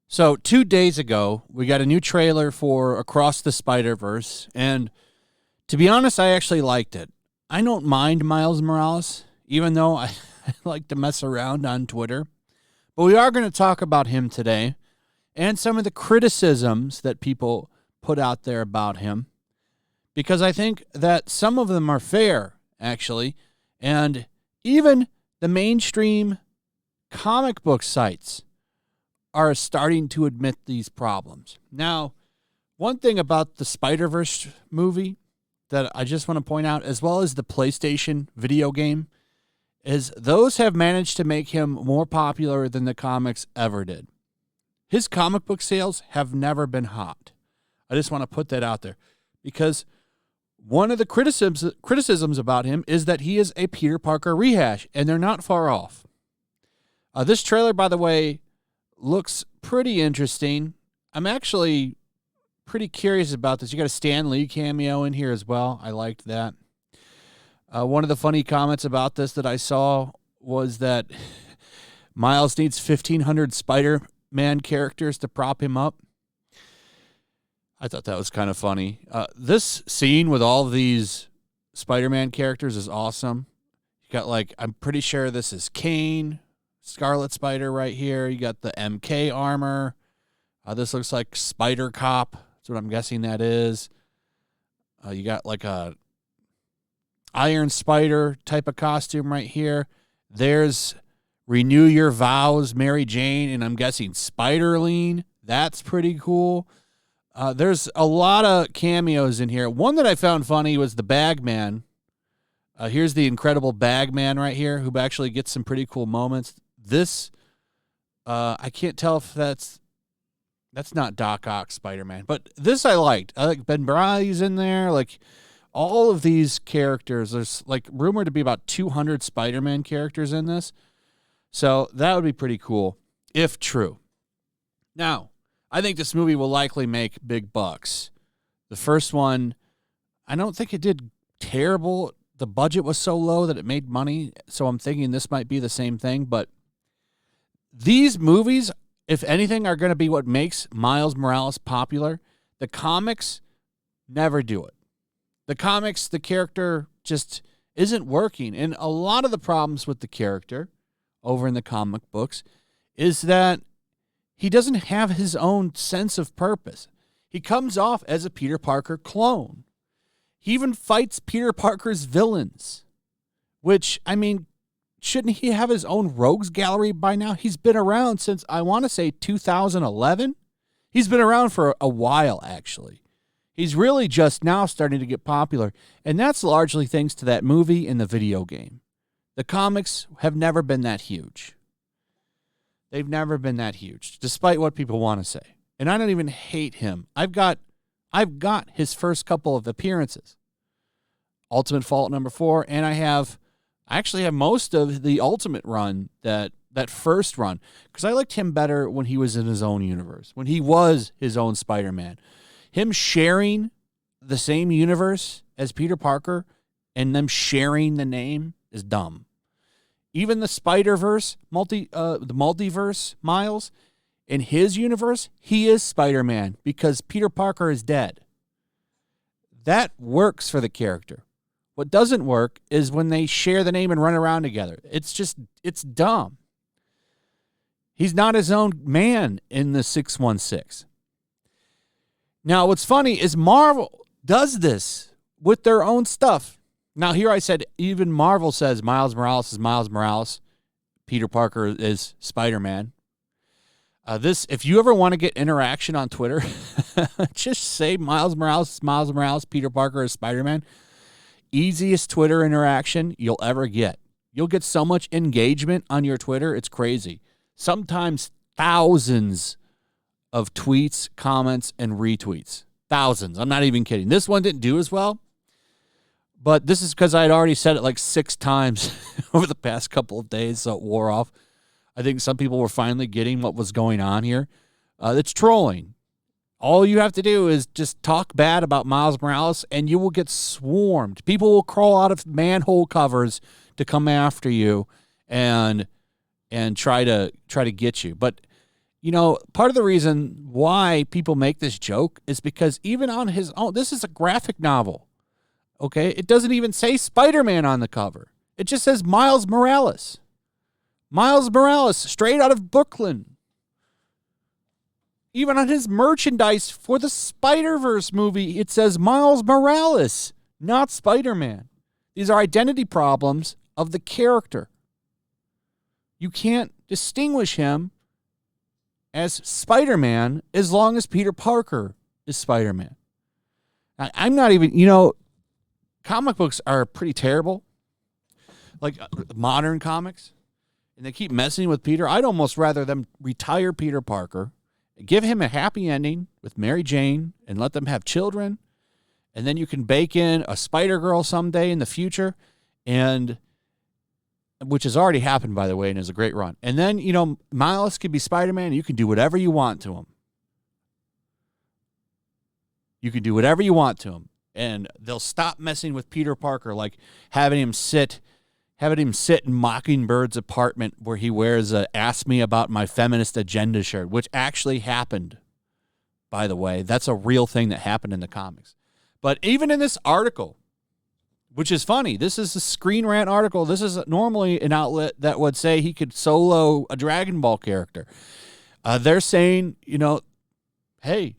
So 2 days ago, we got a new trailer for Across the Spider-Verse, and to be honest, I actually liked it. I don't mind Miles Morales, even though I like to mess around on Twitter. But we are going to talk about him today and some of the criticisms that people put out there about him, because I think that some of them are fair, actually, and even the mainstream comic book sites are starting to admit these problems. Now, one thing about the Spider-Verse movie that I just want to point out, as well as the PlayStation video game, is those have managed to make him more popular than the comics ever did. His comic book sales have never been hot. I just want to put that out there, because one of the criticisms about him is that he is a Peter Parker rehash, and they're not far off. This trailer, by the way, looks pretty interesting. I'm actually pretty curious about this. You got a Stan Lee cameo in here as well. I liked that. One of the funny comments about this that I saw was that Miles needs 1,500 Spider-Man characters to prop him up. I thought that was kind of funny. This scene with all of these Spider-Man characters is awesome. You got, like, I'm pretty sure this is Kane, Scarlet Spider right here. You got the MK armor. This looks like Spider Cop. That's what I'm guessing that is. You got like a Iron Spider type of costume right here. There's Renew Your Vows, Mary Jane, and I'm guessing Spider-Lean. That's pretty cool. There's a lot of cameos in here. One that I found funny was the Bagman. Here's the Incredible Bagman right here, who actually gets some pretty cool moments. This, I can't tell if that's not Doc Ock Spider-Man, but this I liked. I like Ben Bry's in there. Like, all of these characters, there's like rumored to be about 200 Spider-Man characters in this. So that would be pretty cool, if true. Now, I think this movie will likely make big bucks. The first one, I don't think it did terrible. The budget was so low that it made money, so I'm thinking this might be the same thing, but these movies, if anything, are going to be what makes Miles Morales popular. The comics never do it. The comics, the character just isn't working. And a lot of the problems with the character over in the comic books is that he doesn't have his own sense of purpose. He comes off as a Peter Parker clone. He even fights Peter Parker's villains, which, I mean, shouldn't he have his own rogues gallery by now? He's been around since, I want to say, 2011. He's been around for a while, actually. He's really just now starting to get popular, and that's largely thanks to that movie and the video game. The comics have never been that huge. They've never been that huge, despite what people want to say. And I don't even hate him. I've got his first couple of appearances. Ultimate Fault #4, and I actually have most of the Ultimate run, that first run, because I liked him better when he was in his own universe, when he was his own Spider-Man. Him sharing the same universe as Peter Parker and them sharing the name is dumb. Even the Spider-Verse, the multiverse Miles, in his universe, he is Spider-Man because Peter Parker is dead. That works for the character. What doesn't work is when they share the name and run around together. It's dumb. He's not his own man in the 616. Now, what's funny is Marvel does this with their own stuff. Now, here I said even Marvel says Miles Morales is Miles Morales. Peter Parker is Spider-Man. If you ever want to get interaction on Twitter, just say Miles Morales is Miles Morales, Peter Parker is Spider-Man. Easiest Twitter interaction you'll ever get. You'll get so much engagement on your Twitter, it's crazy. Sometimes thousands of tweets, comments, and retweets. Thousands. I'm not even kidding. This one didn't do as well, but this is because I had already said it like 6 times over the past couple of days, so it wore off. I think some people were finally getting what was going on here. It's trolling. All you have to do is just talk bad about Miles Morales, and you will get swarmed. People will crawl out of manhole covers to come after you and try to get you. But part of the reason why people make this joke is because even on his own, this is a graphic novel. Okay, it doesn't even say Spider-Man on the cover. It just says Miles Morales. Miles Morales, straight out of Brooklyn. Even on his merchandise for the Spider-Verse movie, it says Miles Morales, not Spider-Man. These are identity problems of the character. You can't distinguish him as Spider-Man as long as Peter Parker is Spider-Man. I'm not even, comic books are pretty terrible, like modern comics, and they keep messing with Peter. I'd almost rather them retire Peter Parker, give him a happy ending with Mary Jane, and let them have children, and then you can bake in a Spider-Girl someday in the future, and which has already happened, by the way, and is a great run. And then, Miles can be Spider-Man, and you can do whatever you want to him. You can do whatever you want to him. And they'll stop messing with Peter Parker, like having him sit in Mockingbird's apartment where he wears a "Ask Me About My Feminist Agenda" shirt, which actually happened, by the way. That's a real thing that happened in the comics. But even in this article, which is funny, this is a Screen Rant article. This is normally an outlet that would say he could solo a Dragon Ball character. They're saying, hey,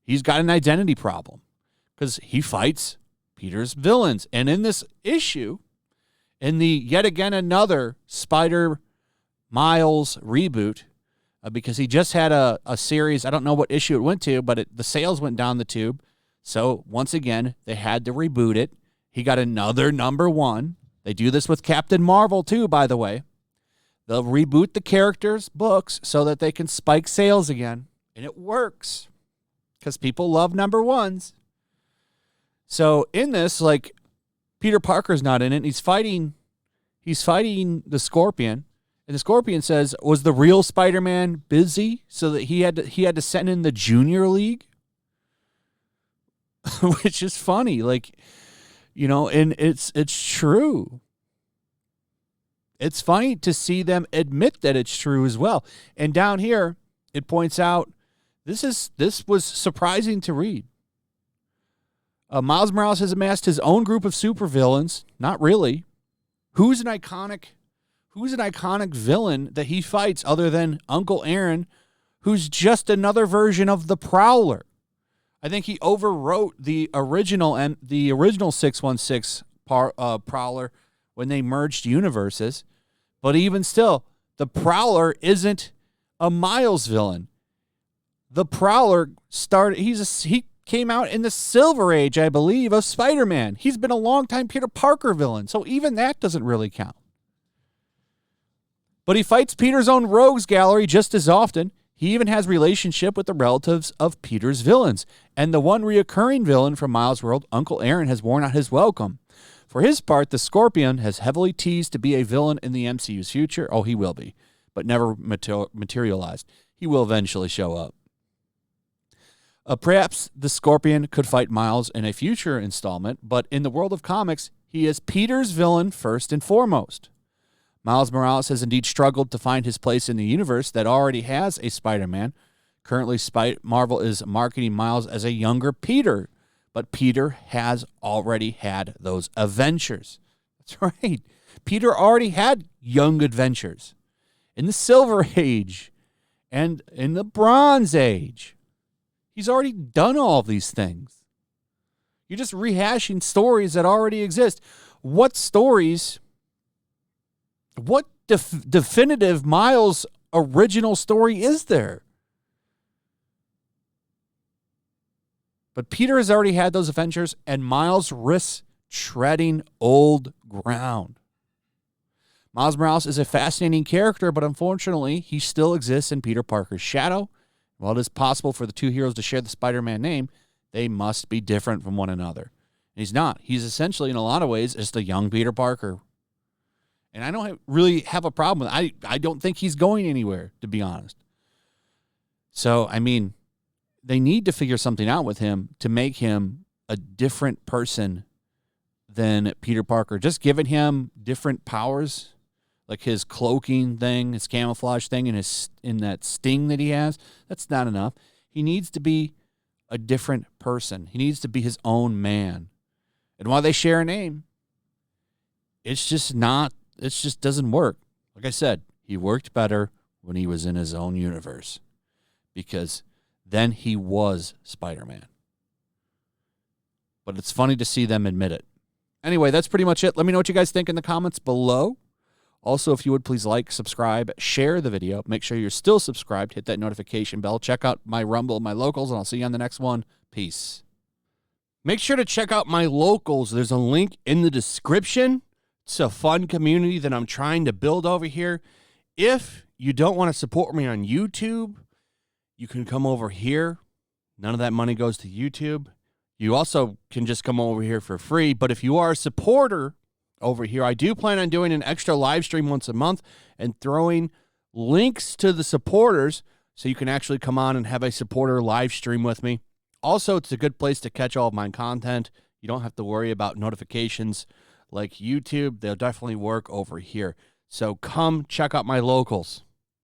he's got an identity problem because he fights Peter's villains. And in this issue, in the yet again another Spider-Miles reboot, because he just had a series, I don't know what issue it went to, but the sales went down the tube. So once again, they had to reboot it. He got another #1. They do this with Captain Marvel too, by the way. They'll reboot the characters' books so that they can spike sales again. And it works because people love #1s. So in this, like, Peter Parker's not in it. He's fighting the Scorpion. And the Scorpion says, was the real Spider-Man busy so that he had to send in the Junior League? Which is funny. Like, and it's true. It's funny to see them admit that it's true as well. And down here, it points out this was surprising to read. Miles Morales has amassed his own group of supervillains. Not really. Who's an iconic villain that he fights other than Uncle Aaron, who's just another version of the Prowler? I think he overwrote the original 616 Prowler when they merged universes. But even still, the Prowler isn't a Miles villain. The Prowler he came out in the Silver Age, I believe, of Spider-Man. He's been a long-time Peter Parker villain, so even that doesn't really count. But he fights Peter's own rogues gallery just as often. He even has relationship with the relatives of Peter's villains. And the one reoccurring villain from Miles' world, Uncle Aaron, has worn out his welcome. For his part, the Scorpion has heavily teased to be a villain in the MCU's future. Oh, he will be, but never materialized. He will eventually show up. Perhaps the Scorpion could fight Miles in a future installment, but in the world of comics, he is Peter's villain first and foremost. Miles Morales has indeed struggled to find his place in the universe that already has a Spider-Man. Currently, Marvel is marketing Miles as a younger Peter, but Peter has already had those adventures. That's right. Peter already had young adventures in the Silver Age and in the Bronze Age. He's already done all of these things. You're just rehashing stories that already exist. What stories... What definitive Miles original story is there? But Peter has already had those adventures, and Miles risks treading old ground. Miles Morales is a fascinating character, but unfortunately, he still exists in Peter Parker's shadow. While it is possible for the two heroes to share the Spider-Man name, they must be different from one another. And he's not. He's essentially, in a lot of ways, just a young Peter Parker. And I don't really have a problem with it. I don't think he's going anywhere, to be honest. So, I mean, they need to figure something out with him to make him a different person than Peter Parker. Just giving him different powers, like his cloaking thing, his camouflage thing, and in that sting that he has, that's not enough. He needs to be a different person. He needs to be his own man. And while they share a name, it just doesn't work. Like I said, he worked better when he was in his own universe, because then he was Spider-Man. But it's funny to see them admit it. Anyway, that's pretty much it. Let me know what you guys think in the comments below. Also, if you would, please like, subscribe, share the video. Make sure you're still subscribed. Hit that notification bell. Check out my Rumble, my locals, and I'll see you on the next one. Peace. Make sure to check out my locals. There's a link in the description. It's a fun community that I'm trying to build over here. If you don't want to support me on YouTube, you can come over here. None of that money goes to YouTube. You also can just come over here for free. But if you are a supporter over here, I do plan on doing an extra live stream once a month and throwing links to the supporters so you can actually come on and have a supporter live stream with me. Also, it's a good place to catch all of my content. You don't have to worry about notifications like YouTube. They'll definitely work over here. So come check out my locals.